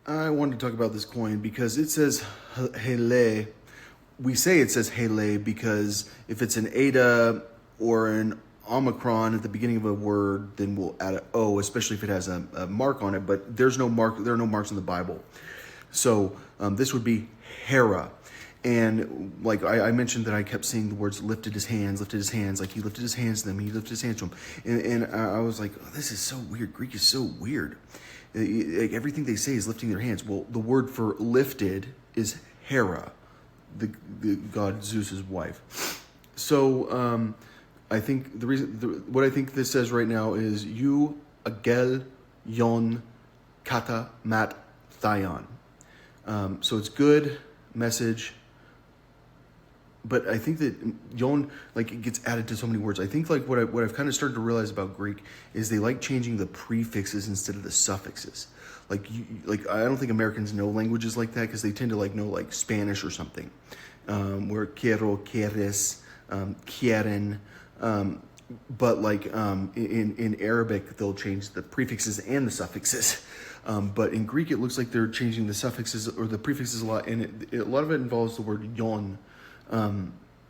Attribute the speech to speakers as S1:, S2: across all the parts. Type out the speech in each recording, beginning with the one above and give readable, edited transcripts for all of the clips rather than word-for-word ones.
S1: I wanted to talk about this coin because it says hele. We say it says hele because if it's an eta or an omicron at the beginning of a word, then we'll add an O, especially if it has a mark on it. But there's no mark. There are no marks in the Bible, so this would be Hera. And like I mentioned that I kept seeing the words lifted his hands, like he lifted his hands to them, he lifted his hands to them. And I was like, oh, this is so weird. Greek is so weird. Like everything they say is lifting their hands. Well, the word for lifted is Hera, the god Zeus's wife. So I think what I think this says right now is you agel yon kata mat thayon. So it's good message. But I think that yon, like, it gets added to so many words. I think like what I've kind of started to realize about Greek is they like changing the prefixes instead of the suffixes. Like I don't think Americans know languages like that because they tend to like know like Spanish or something, where quiero, quieres, quieren. But like in Arabic they'll change the prefixes and the suffixes. But in Greek it looks like they're changing the suffixes or the prefixes a lot, and a lot of it involves the word yon.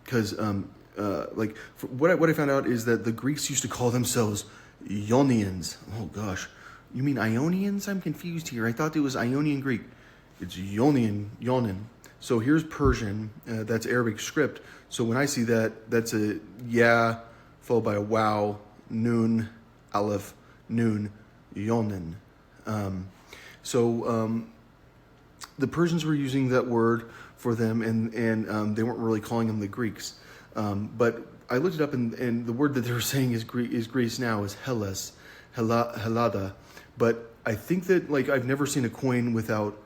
S1: Because what I found out is that the Greeks used to call themselves Ionians. Oh gosh, you mean Ionians? I'm confused here. I thought it was Ionian Greek. It's Yonan. So here's Persian. That's Arabic script. So when I see that, that's a yeah followed by a wow, noon, aleph, noon, Yonan. The Persians were using that word for them, and they weren't really calling them the Greeks. But I looked it up, and the word that they're saying is Greece now is Hellas, Hellada. But I think that like I've never seen a coin without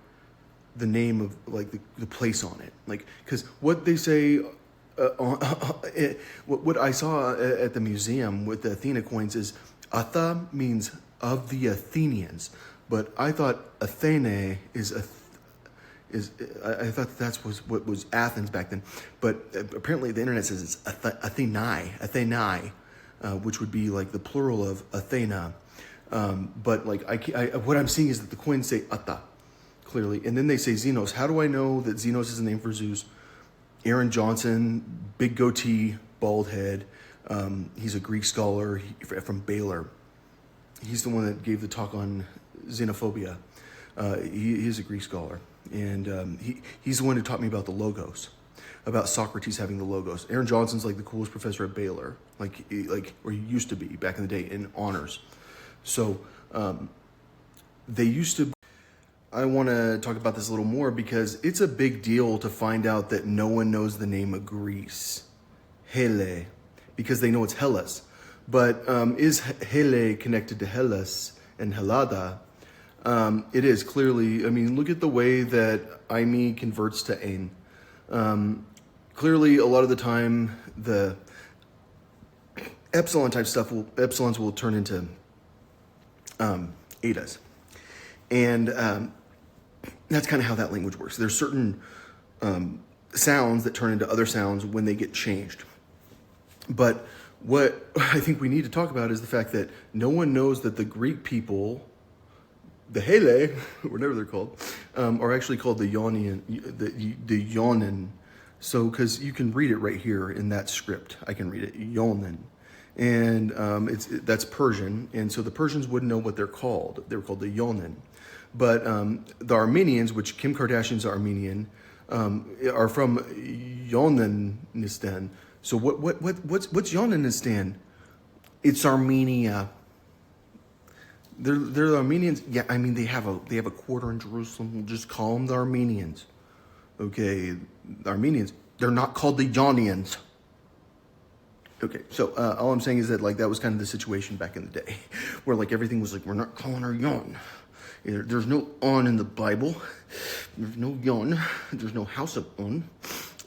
S1: the name of like the place on it. Like because what they say, what I saw at the museum with the Athena coins is Atha means of the Athenians, but I thought Athene I thought that's what was Athens back then, but apparently the internet says it's Athenae, which would be like the plural of Athena. But like what I'm seeing is that the coins say Atta clearly, and then they say Xenos. How do I know that Xenos is the name for Zeus? Aaron Johnson, big goatee, bald head. He's a Greek scholar from Baylor. He's the one that gave the talk on xenophobia. He's a Greek scholar. And he's the one who taught me about the logos, about Socrates having the logos. Aaron Johnson's like the coolest professor at Baylor, like or he used to be back in the day in honors. So they used to. I want to talk about this a little more because it's a big deal to find out that no one knows the name of Greece, Hele, because they know it's Hellas. But is Hele connected to Hellas and Hellada? It is clearly. I mean, look at the way that Aimi converts to Ain. Clearly, a lot of the time, the epsilon type stuff epsilons will turn into etas, and that's kind of how that language works. There's certain sounds that turn into other sounds when they get changed. But what I think we need to talk about is the fact that no one knows that the Greek people, the Hele, whatever they're called, are actually called the Ionian, the yohnan. So, because you can read it right here in that script, I can read it, yohnan, and that's Persian, and so the Persians wouldn't know what they're called. They were called the yohnan, but the Armenians, which Kim Kardashian's Armenian, are from Yonanistan. So what's Yonanistan? It's Armenia. They're the Armenians. Yeah, I mean they have a quarter in Jerusalem. We'll just call them the Armenians. Okay, the Armenians. They're not called the Ionians. Okay, so all I'm saying is that like that was kind of the situation back in the day, where like everything was like we're not calling her yon. There's no on in the Bible. There's no yon. There's no house of on.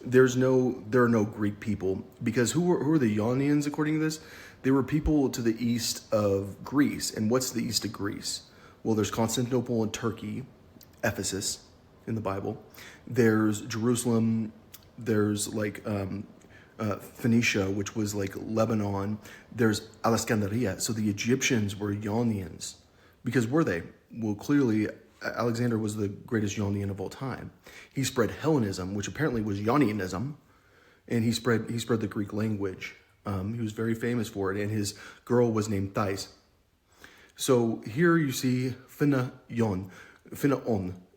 S1: There are no Greek people because who are the Ionians according to this? They were people to the east of Greece. And what's the east of Greece? Well, there's Constantinople and Turkey, Ephesus in the Bible. There's Jerusalem. There's like Phoenicia, which was like Lebanon. There's Alexandria. So the Egyptians were Ionians. Because were they? Well, clearly Alexander was the greatest yohnan of all time. He spread Hellenism, which apparently was Ionianism, and he spread the Greek language. He was very famous for it, and his girl was named Thais. So here you see Phinaon,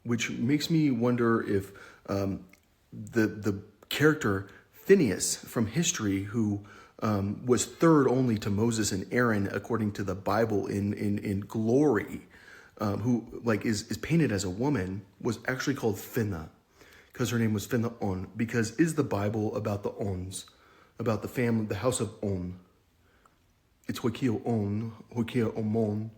S1: which makes me wonder if the character Phineas from history, who was third only to Moses and Aaron according to the Bible in glory, who like is painted as a woman, was actually called Phina, because her name was Phinaon. Because is the Bible about the Ons, about the family, the house of On? It's Hoikio Umon.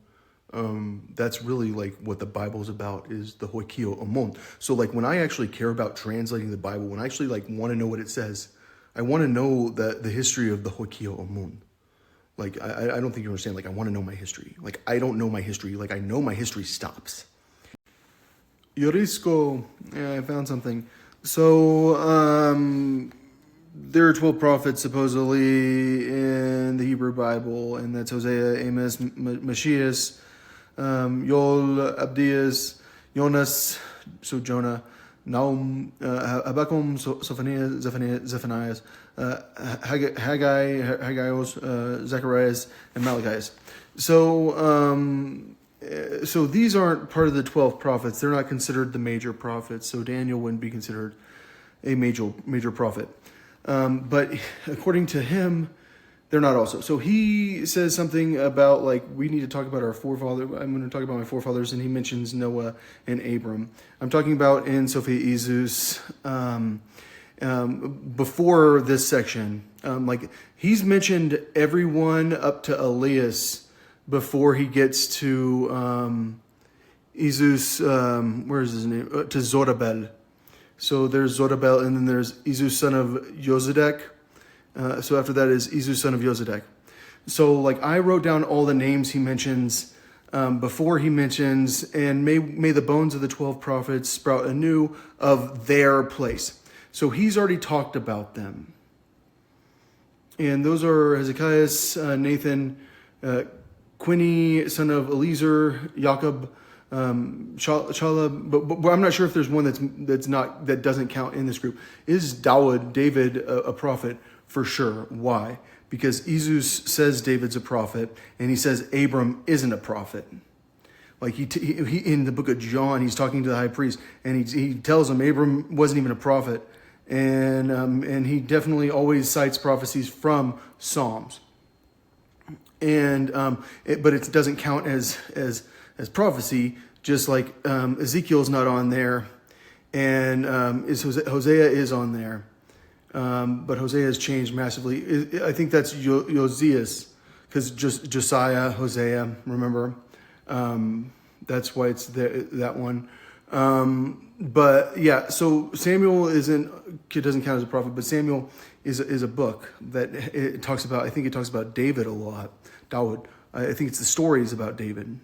S1: That's really like what the Bible is about, is the Hoikio Umon. So like when I actually care about translating the Bible, when I actually like want to know what it says, I want to know the history of the Hoikio Umon. Like I don't think you understand. Like I want to know my history. Like I don't know my history. Like I know my history stops. Yorisco, yeah, I found something. So there are 12 prophets supposedly in the Hebrew Bible, and that's Hosea, Amos, Mashiach, Yol, Abdias, Jonas, so Jonah, Nahum, Habakkuk, Zephaniah, Haggai, Zacharias, and Malachi. So these aren't part of the 12 prophets. They're not considered the major prophets. So Daniel wouldn't be considered a major prophet. But according to him, they're not also. So he says something about like, we need to talk about our forefathers. I'm going to talk about my forefathers, and he mentions Noah and Abram. I'm talking about in Sophia Isus, before this section. Like he's mentioned everyone up to Elias before he gets to Isus, where is his name? To Zorobabel. So there's Zorobabel, and then there's Isus son of Yozadek. So after that is Isus son of Yozadek. So like I wrote down all the names he mentions before he mentions, and may the bones of the 12 prophets sprout anew of their place. So he's already talked about them. And those are Hezekiah, Nathan, Quinny, son of Eliezer, Jacob, Shala, but I'm not sure if there's one that doesn't count in this group. Is David a prophet? For sure. Why? Because Isus says David's a prophet, and he says Abram isn't a prophet. Like he in the book of John, he's talking to the high priest, and he tells him Abram wasn't even a prophet, and he definitely always cites prophecies from Psalms, and but it doesn't count as prophecy. Just like Ezekiel's not on there, and Hosea is on there. But Hosea has changed massively. I think that's Josias, because Josiah, Hosea, remember? That's why it's that one. But yeah, so Samuel doesn't count as a prophet, but Samuel is a book that it talks about. I think it talks about David a lot. Dawood. I think it's the stories about David.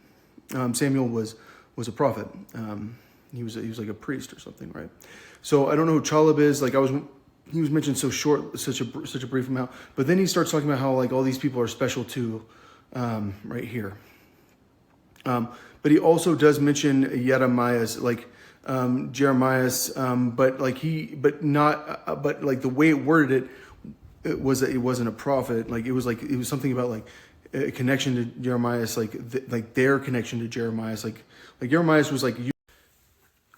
S1: Samuel was a prophet. He was like a priest or something, right? So I don't know who Chalab is. Like he was mentioned so short, such a brief amount. But then he starts talking about how like all these people are special too, right here. But he also does mention Jeremiah's, like Jeremiah's, but like the way it worded it was that it wasn't a prophet. Like it was something about like a connection to Jeremiah's, like their connection to Jeremiah's, like Jeremiah's was like.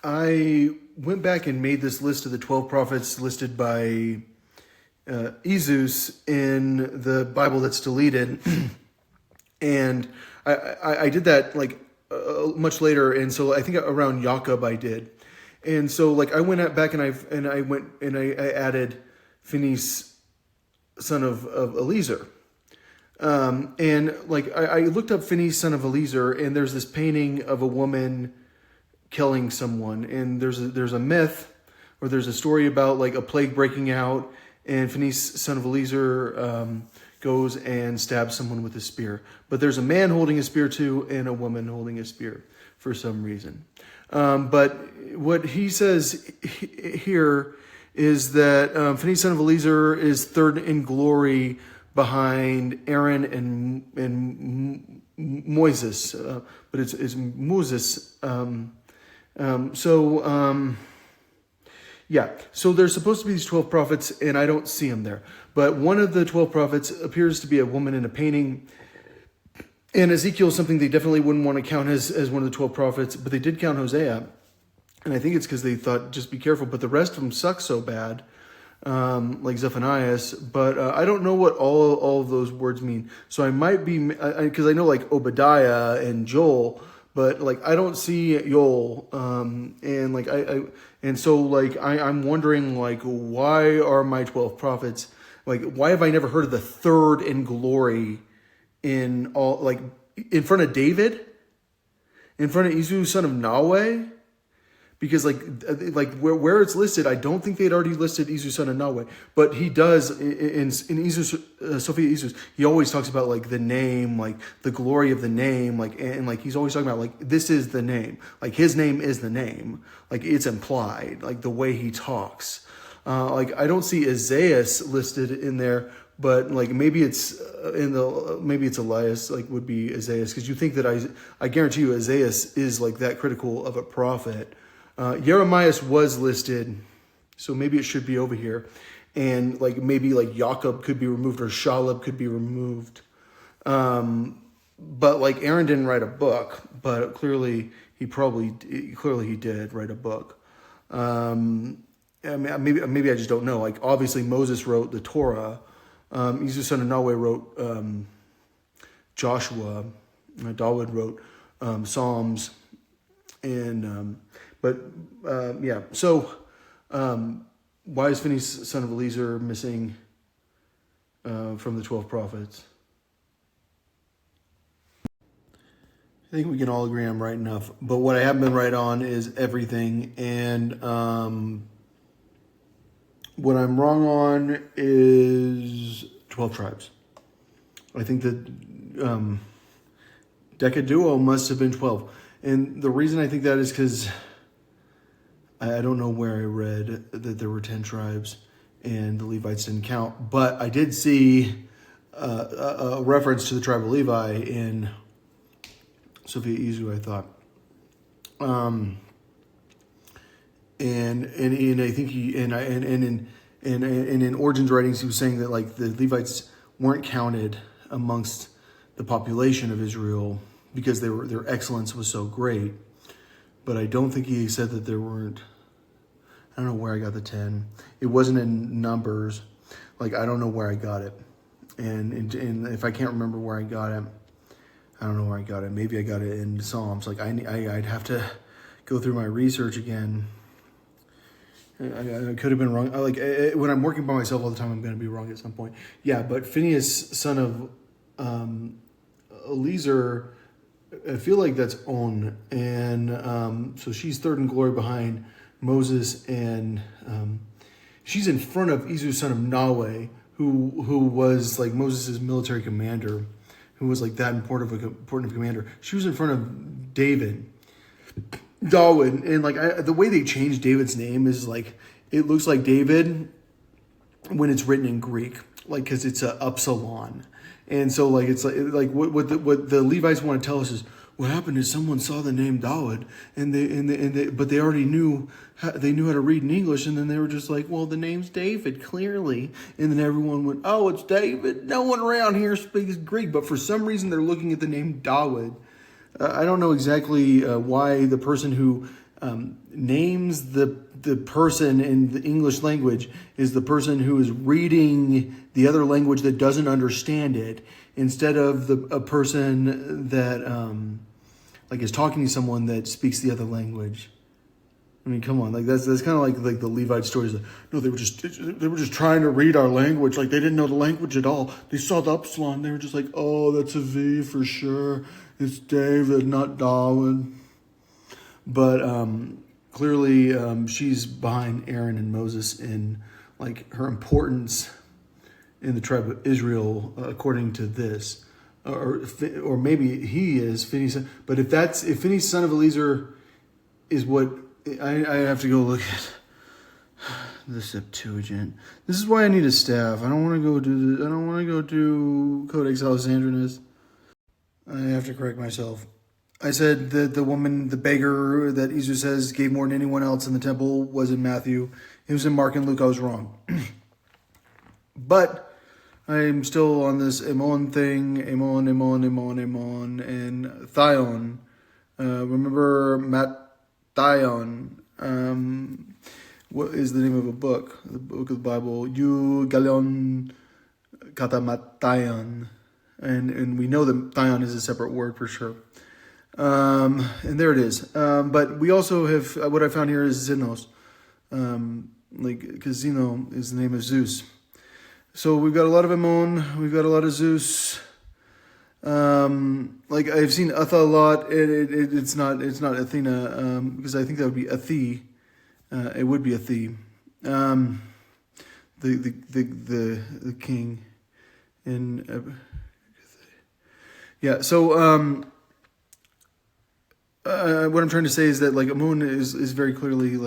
S1: I went back and made this list of the 12 prophets listed by Isus in the Bible that's deleted, and I did that like much later, and so I think around Jacob I did, and so like I went back and I added Phineas, son of Eliezer, and like I looked up Phineas, son of Eliezer, and there's this painting of a woman killing someone, and there's a myth, or there's a story about like a plague breaking out, and Phineas, son of Eliezer, goes and stabs someone with a spear. But there's a man holding a spear too, and a woman holding a spear for some reason. But what he says here is that Phineas, son of Eliezer, is third in glory behind Aaron and Moses, but it's Moses. Yeah, so there's supposed to be these 12 prophets, and I don't see them there. But one of the 12 prophets appears to be a woman in a painting. And Ezekiel is something they definitely wouldn't want to count as one of the 12 prophets, but they did count Hosea. And I think it's because they thought, just be careful. But the rest of them suck so bad, like Zephaniah. But I don't know what all of those words mean. So I might be, because I know like Obadiah and Joel, but like I don't see Joel. And like and so like I'm wondering like, why are my 12 prophets, like why have I never heard of the third in glory in all, like in front of David, in front of Izu, son of Nahweh? Because like where it's listed, I don't think they'd already listed Izu, son of Nahweh, but he does in Izu, Sophia Izus. He always talks about like the name, like the glory of the name, like and like he's always talking about like this is the name, like his name is the name, like it's implied, like the way he talks. Like I don't see Isaiah listed in there, but like maybe it's maybe it's Elias, like would be Isaiah, because you think that I guarantee you Isaiah is like that critical of a prophet. Jeremiah was listed, so maybe it should be over here, and like maybe like Jacob could be removed or Shalab could be removed, but like Aaron didn't write a book, but clearly he did write a book. I mean, maybe I just don't know. Like obviously Moses wrote the Torah. Izu son of Nahweh wrote Joshua. Dawood wrote Psalms, and yeah. So why is Phinehas son of Eleazar missing from the 12 prophets? I think we can all agree I'm right enough. But what I haven't been right on is everything, and what I'm wrong on is 12 tribes. I think that Decaduo must have been 12. And the reason I think that is because I don't know where I read that there were 10 tribes and the Levites didn't count. But I did see a reference to the tribe of Levi in Sophia Izu, I thought. And I think in Origen's writings he was saying that like the Levites weren't counted amongst the population of Israel because their excellence was so great. But I don't think he said that there weren't. I don't know where I got the 10. It wasn't in Numbers. Like I don't know where I got it, and if I can't remember where I got it, I don't know where I got it. Maybe I got it in Psalms. Like I'd have to go through my research again. I could have been wrong. Like when I'm working by myself all the time, I'm going to be wrong at some point. Yeah, but Phinehas, son of Eleazar, I feel like that's On, and so she's third in glory behind Moses, and she's in front of Izu, son of Nahweh, who was like Moses' military commander, who was like that important of commander. She was in front of David. Dawood, and like the way they changed David's name is like it looks like David when it's written in Greek, like because it's a upsilon, and so like it's like what the Levites want to tell us is what happened is someone saw the name Dawood but they already knew how to read in English, and then they were just like, well, the name's David clearly, and then everyone went, oh, it's David. No one around here speaks Greek, but for some reason they're looking at the name Dawood. I don't know exactly why the person who names the person in the English language is the person who is reading the other language that doesn't understand it, instead of a person that like is talking to someone that speaks the other language. I mean, come on, like that's kind of like the Levite stories. No, they were just trying to read our language. Like they didn't know the language at all. They saw the upsilon. They were just like, oh, that's a V for sure. It's David, not Darwin. But clearly, she's behind Aaron and Moses in like her importance in the tribe of Israel, according to this, or maybe he is Phinehas. But if Phinehas son of Eleazar is what I have to go look at the Septuagint. This is why I need a staff. I don't want to go do Codex Alexandrinus. I have to correct myself. I said that the woman, the beggar that Jesus says gave more than anyone else in the temple was in Matthew. It was in Mark and Luke. I was wrong. But I'm still on this Umon thing. Umon, and Thion. Remember Mattion. What is the name of a book? The book of the Bible. Eugalon Katamatayan. And we know that Thion is a separate word for sure. And there it is. But we also have, what I found here is Xenos. Because Zeno is the name of Zeus. So we've got a lot of Umon, we've got a lot of Zeus. I've seen Atha a lot, and it's not Athena, because I think that would be Athi. It would be Athi. The king. In yeah, so what I'm trying to say is that Umon is very clearly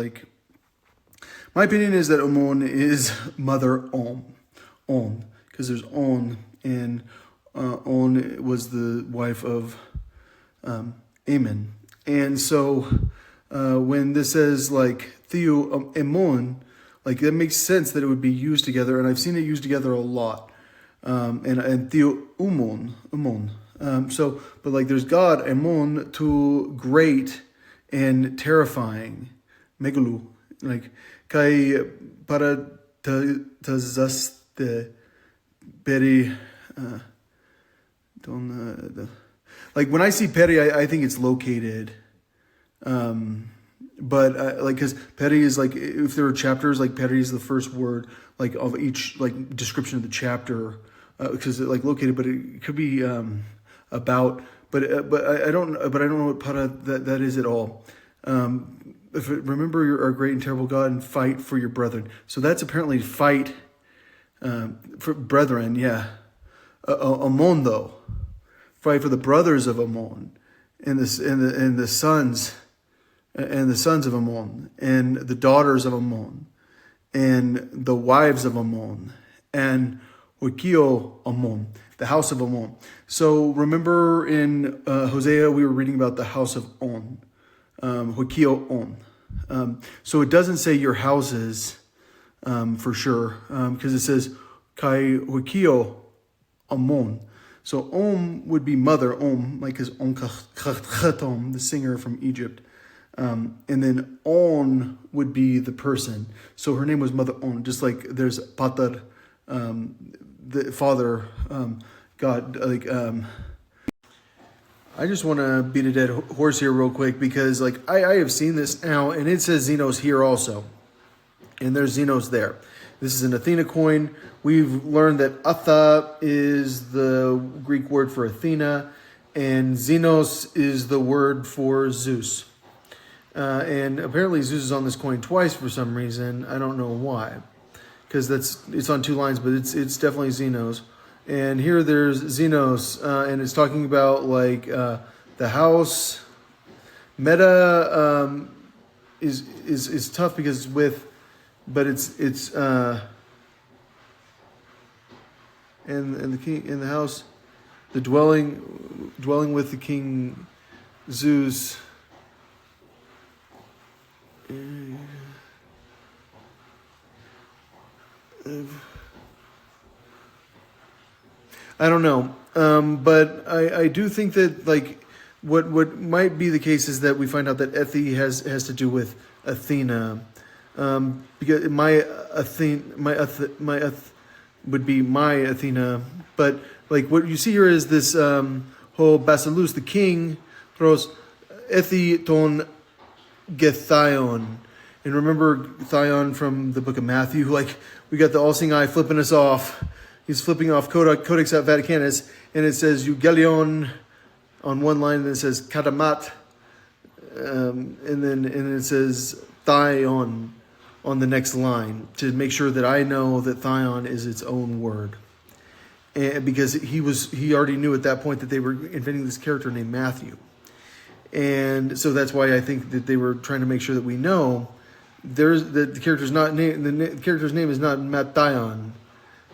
S1: my opinion is that Umon is Mother On, because there's On, and On was the wife of Amon. And so when this says Theo Umon, that makes sense that it would be used together, and I've seen it used together a lot. And Theo Umon. But there's God, Umon, to great and terrifying, Megalu, Kai para tazaste peri when I see peri, I think it's located. But because peri is if there are chapters, peri is the first word of each description of the chapter, because located, but it could be about. But I don't know what para that is at all. Remember our great and terrible God and fight for your brethren. So that's apparently fight for brethren, yeah. Umon though, fight for the brothers of Umon, and the sons of Umon, and the daughters of Umon, and the wives of Umon, and Hokio Umon, the house of Umon. So remember in Hosea we were reading about the house of On. Hokio On. So it doesn't say your houses for sure, because it says Kai Hokio Amon. So Om would be mother, Om, his Om, the singer from Egypt. And then On would be the person. So her name was Mother On, just like there's Pater, the father, God, I just want to beat a dead horse here real quick, because I have seen this now, and it says Xenos here also, and there's Xenos there. This is an Athena coin. We've learned that Atha is the Greek word for Athena, and Xenos is the word for Zeus. And apparently Zeus is on this coin twice for some reason. I don't know why, because it's on two lines, but it's definitely Xenos. And here there's Xenos, and it's talking about the house. Meta is tough because it's with, but it's and the king in the house, the dwelling with the king Zeus. I don't know, but I do think that what might be the case is that we find out that Ethi has to do with Athena, because my would be my Athena, but what you see here is this whole Basilus, the king, throws Ethi ton Gethion. And remember Thion from the book of Matthew, we got the all-seeing eye flipping us off. He's flipping off Codex Vaticanus, and it says Eugalion on one line, and it says Katamat, and it says Thion on the next line, to make sure that I know that Thion is its own word. And because he already knew at that point that they were inventing this character named Matthew. And so that's why I think that they were trying to make sure that we know the character's not name. The character's name is not Mattion.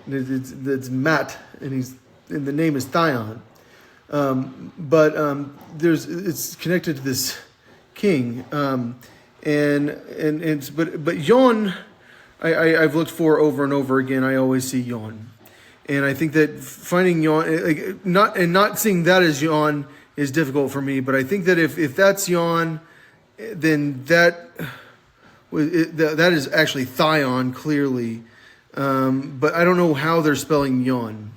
S1: It's Matt, and the name is Thion. It's connected to this king, but yon, I've looked for over and over again. I always see yon, and I think that finding yon, not seeing that as yon is difficult for me. But I think that if that's yon, then that is actually Thion clearly. But I don't know how they're spelling yon.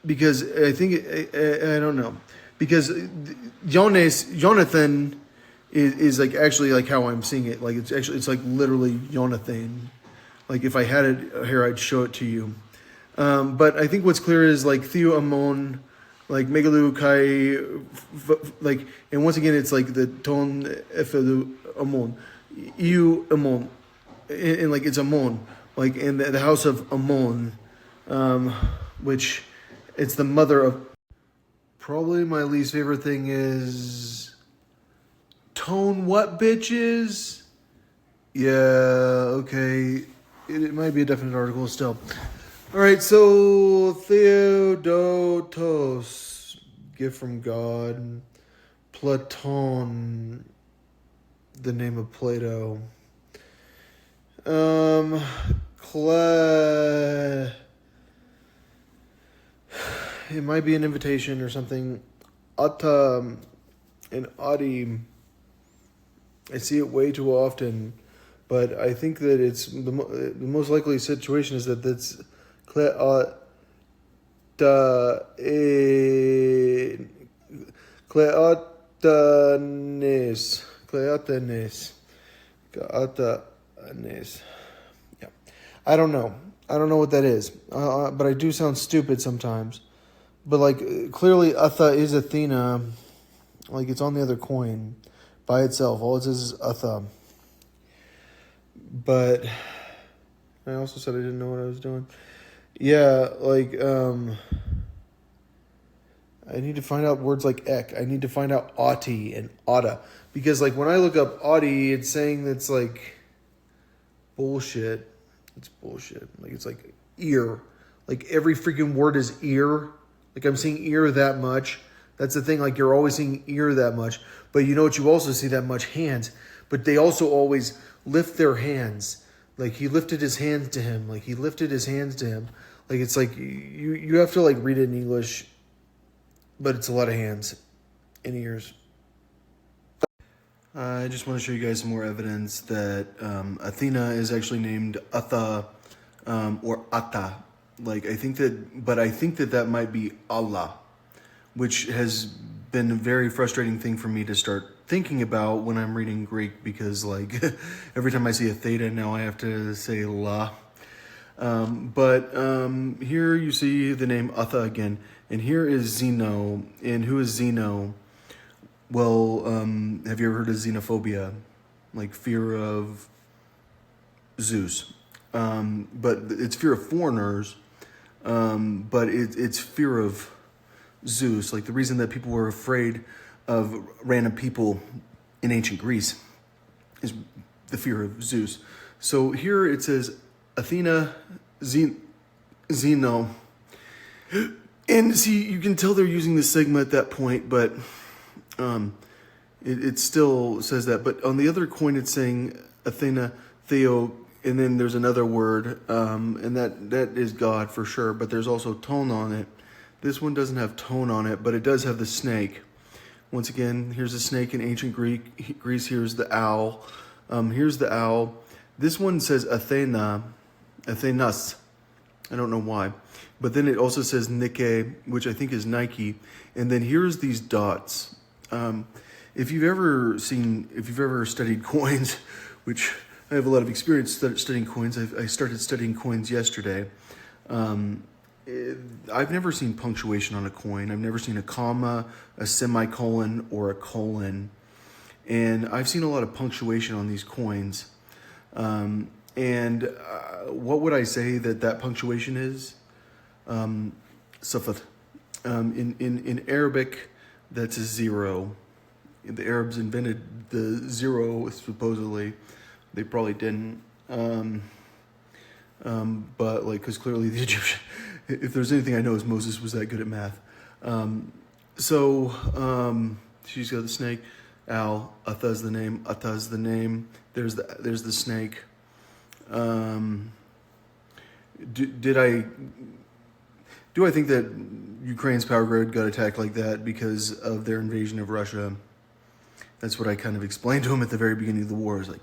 S1: Because I think I don't know, because Jonathan is like actually like how I'm seeing it. Like it's like literally Jonathan. Like if I had it here, I'd show it to you. But I think what's clear is like Theo Umon, like Megalu Kai, like, and once again it's like the ton Efelu Umon, Eu Umon, and like it's Umon, like in the house of Umon, which. It's the mother of... Probably my least favorite thing is... Tone what, bitches? Yeah, okay. It might be a definite article still. Alright, so... Theodotos. Gift from God. Platon. The name of Plato. It might be an invitation or something. Atta and Adi. I see it way too often, but I think that it's the most likely situation is that that's Cleotanes. Yeah, I don't know. I don't know what that is, but I do sound stupid sometimes. But, like, clearly Atha is Athena. Like, it's on the other coin by itself. All it says is Atha. But I also said I didn't know what I was doing. Yeah, like, I need to find out words like ek. I need to find out Ati and Atta. Because, like, when I look up Ati, it's saying that's, like, bullshit. It's bullshit. Like, it's like ear. Like, every freaking word is ear. Like, I'm seeing ear that much. That's the thing. Like, you're always seeing ear that much. But you know what? You also see that much hands. But they also always lift their hands. Like, he lifted his hands to him. Like, he lifted his hands to him. Like, it's like, you have to, like, read it in English. But it's a lot of hands and ears. I just want to show you guys some more evidence that Athena is actually named Atha or Atta. Like, I think that might be Allah, which has been a very frustrating thing for me to start thinking about when I'm reading Greek, because, like, every time I see a theta, now I have to say La. Here you see the name Atha again, and here is Zeno. And who is Zeno? Well, have you ever heard of xenophobia? Like, fear of Zeus. But it's fear of foreigners. But it's fear of Zeus. Like, the reason that people were afraid of random people in ancient Greece is the fear of Zeus. So here it says Athena, Zeno. And see, you can tell they're using the sigma at that point, but it still says that. But on the other coin, it's saying Athena, Theo, and then there's another word, and that is God for sure, but there's also tone on it. This one doesn't have tone on it, but it does have the snake. Once again, here's a snake in ancient Greece. Here's the owl. Here's the owl. This one says Athena, Athenas. I don't know why. But then it also says Nike, which I think is Nike. And then here's these dots. If you've ever studied coins, which I have a lot of experience studying coins. I started studying coins yesterday. I've never seen punctuation on a coin. I've never seen a comma, a semicolon, or a colon. And I've seen a lot of punctuation on these coins. What would I say that punctuation is? Safat. In Arabic, that's a zero. The Arabs invented the zero, supposedly. They probably didn't. But, like, because clearly the Egyptian, if there's anything I know, is Moses was that good at math. She's got the snake. Al, Atha's the name. Atha's the name. There's the snake. Do I think that Ukraine's power grid got attacked like that because of their invasion of Russia? That's what I kind of explained to him at the very beginning of the war. Is like,